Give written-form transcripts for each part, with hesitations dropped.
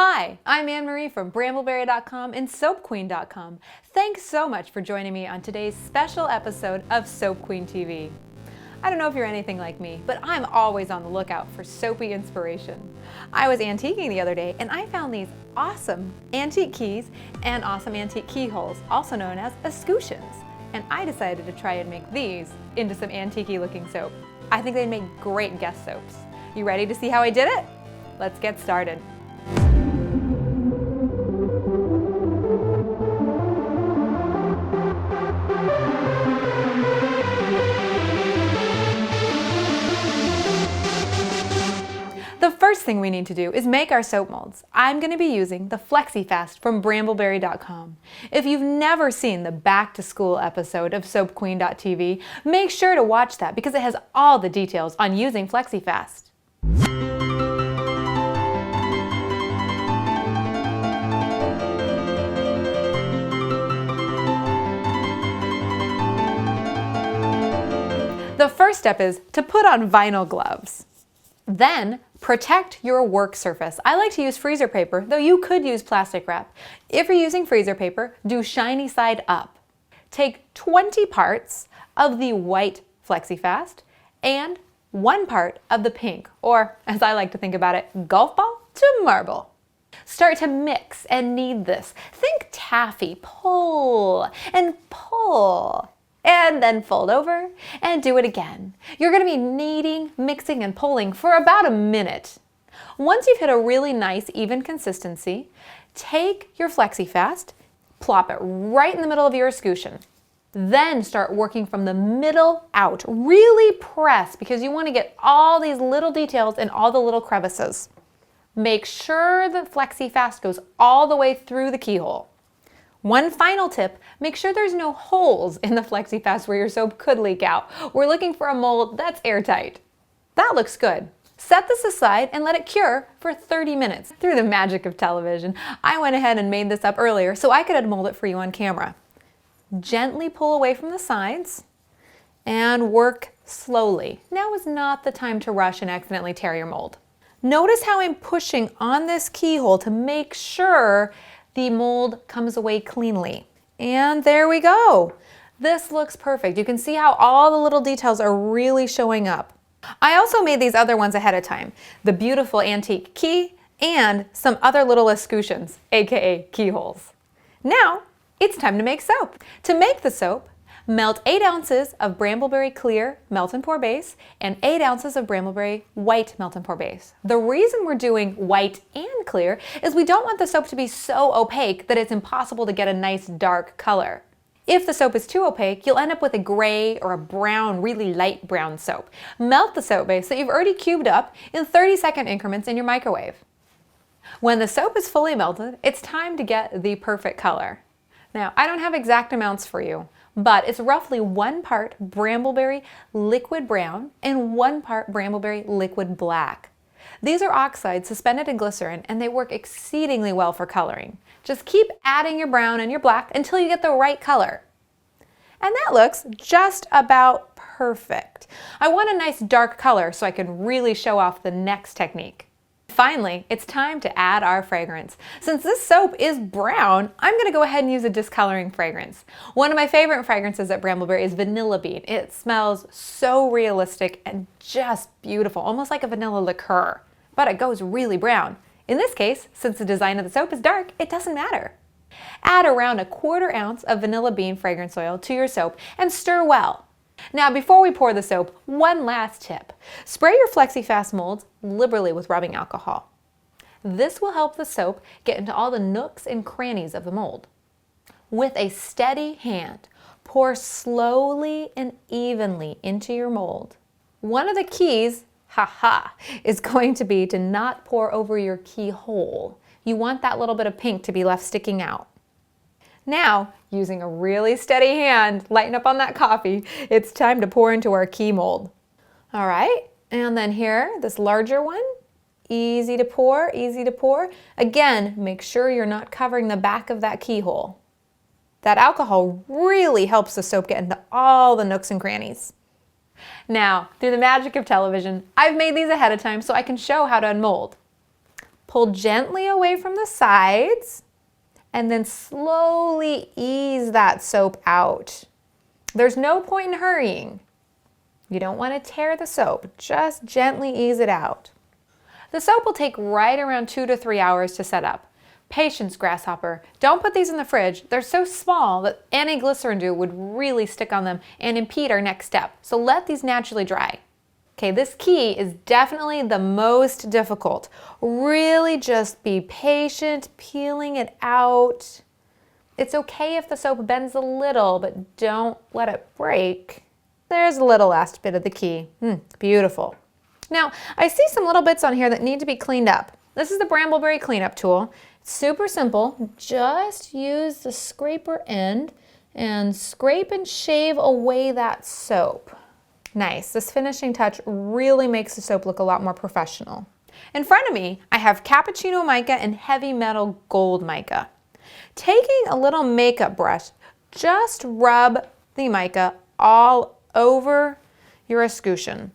Hi, I'm Anne-Marie from Brambleberry.com and SoapQueen.com. Thanks so much for joining me on today's special episode of Soap Queen TV. I don't know if you're anything like me, but I'm always on the lookout for soapy inspiration. I was antiquing the other day and I found these awesome antique keys and awesome antique keyholes, also known as escutcheons. And I decided to try and make these into some antique-y looking soap. I think they'd make great guest soaps. You ready to see how I did it? Let's get started. The first thing we need to do is make our soap molds. I'm going to be using the Flexy Fast from Brambleberry.com. If you've never seen the back to school episode of SoapQueen.tv, make sure to watch that because it has all the details on using Flexy Fast. The first step is to put on vinyl gloves. Then, protect your work surface. I like to use freezer paper, though you could use plastic wrap. If you're using freezer paper, do shiny side up. Take 20 parts of the white Flexy Fast and 1 part of the pink, or as I like to think about it, golf ball to marble. Start to mix and knead this. Think taffy, pull and pull. And then fold over and do it again. You're going to be kneading, mixing, and pulling for about a minute. Once you've hit a really nice, even consistency, take your Flexy Fast, plop it right in the middle of your escutcheon. Then start working from the middle out. Really press because you want to get all these little details and all the little crevices. Make sure the Flexy Fast goes all the way through the keyhole. One final tip, make sure there's no holes in the Flexy Fast where your soap could leak out. We're looking for a mold that's airtight. That looks good. Set this aside and let it cure for 30 minutes. Through the magic of television, I went ahead and made this up earlier so I could unmold it for you on camera. Gently pull away from the sides and work slowly. Now is not the time to rush and accidentally tear your mold. Notice how I'm pushing on this keyhole to make sure the mold comes away cleanly. And there we go. This looks perfect. You can see how all the little details are really showing up. I also made these other ones ahead of time. The beautiful antique key and some other little escutcheons, aka keyholes. Now, it's time to make soap. To make the soap, melt 8 ounces of Brambleberry Clear Melt and Pour Base and 8 ounces of Brambleberry White Melt and Pour Base. The reason we're doing white and clear is we don't want the soap to be so opaque that it's impossible to get a nice dark color. If the soap is too opaque, you'll end up with a gray or a brown, really light brown soap. Melt the soap base that you've already cubed up in 30-second increments in your microwave. When the soap is fully melted, it's time to get the perfect color. Now, I don't have exact amounts for you, but it's roughly 1 part Brambleberry Liquid Brown and 1 part Brambleberry Liquid Black. These are oxides suspended in glycerin and they work exceedingly well for coloring. Just keep adding your brown and your black until you get the right color. And that looks just about perfect. I want a nice dark color so I can really show off the next technique. Finally, it's time to add our fragrance. Since this soap is brown, I'm going to go ahead and use a discoloring fragrance. One of my favorite fragrances at Brambleberry is Vanilla Bean. It smells so realistic and just beautiful, almost like a vanilla liqueur, but it goes really brown. In this case, since the design of the soap is dark, it doesn't matter. Add around 1/4 ounce of Vanilla Bean fragrance oil to your soap and stir well. Now, before we pour the soap, one last tip. Spray your Flexy Fast molds liberally with rubbing alcohol. This will help the soap get into all the nooks and crannies of the mold. With a steady hand, pour slowly and evenly into your mold. One of the keys, is going to be to not pour over your keyhole. You want that little bit of pink to be left sticking out. Now, using a really steady hand, lighten up on that coffee, it's time to pour into our key mold. All right, and then here, this larger one, easy to pour, easy to pour. Again, make sure you're not covering the back of that keyhole. That alcohol really helps the soap get into all the nooks and crannies. Now, through the magic of television, I've made these ahead of time so I can show how to unmold. Pull gently away from the sides and then slowly ease that soap out. There's no point in hurrying. You don't want to tear the soap, just gently ease it out. The soap will take right around 2 to 3 hours to set up. Patience, grasshopper. Don't put these in the fridge. They're so small that any glycerin dew would really stick on them and impede our next step. So let these naturally dry. Okay, this key is definitely the most difficult. Really just be patient, peeling it out. It's okay if the soap bends a little, but don't let it break. There's a little last bit of the key. Beautiful. Now, I see some little bits on here that need to be cleaned up. This is the Brambleberry cleanup tool. It's super simple. Just use the scraper end and scrape and shave away that soap. Nice. This finishing touch really makes the soap look a lot more professional. In front of me, I have cappuccino mica and heavy metal gold mica. Taking a little makeup brush, just rub the mica all over your escutcheon.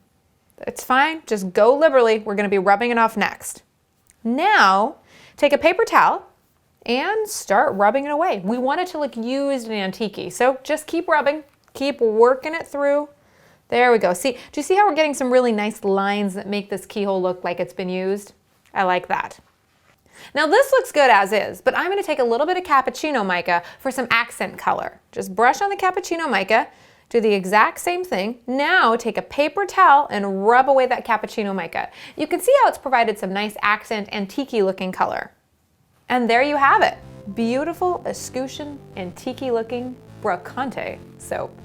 It's fine, just go liberally. We're going to be rubbing it off next. Now, take a paper towel and start rubbing it away. We want it to look used and antique-y, so just keep rubbing, keep working it through. There we go. See, do you see how we're getting some really nice lines that make this keyhole look like it's been used? I like that. Now this looks good as is, but I'm going to take a little bit of cappuccino mica for some accent color. Just brush on the cappuccino mica. Do the exact same thing. Now take a paper towel and rub away that cappuccino mica. You can see how it's provided some nice accent, antique-y looking color. And there you have it. Beautiful, escutcheon, antique-y looking brocante soap.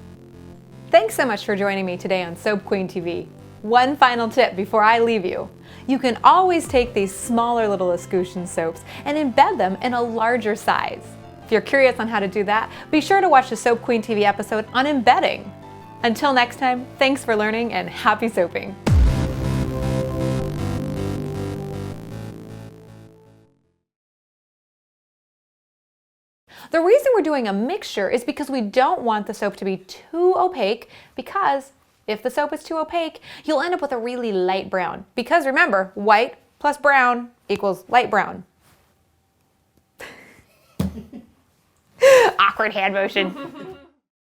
Thanks so much for joining me today on Soap Queen TV. One final tip before I leave you. You can always take these smaller little escutcheon soaps and embed them in a larger size. If you're curious on how to do that, be sure to watch the Soap Queen TV episode on embedding. Until next time, thanks for learning and happy soaping. The reason we're doing a mixture is because we don't want the soap to be too opaque, because if the soap is too opaque, you'll end up with a really light brown. Because remember, white plus brown equals light brown. Awkward hand motion.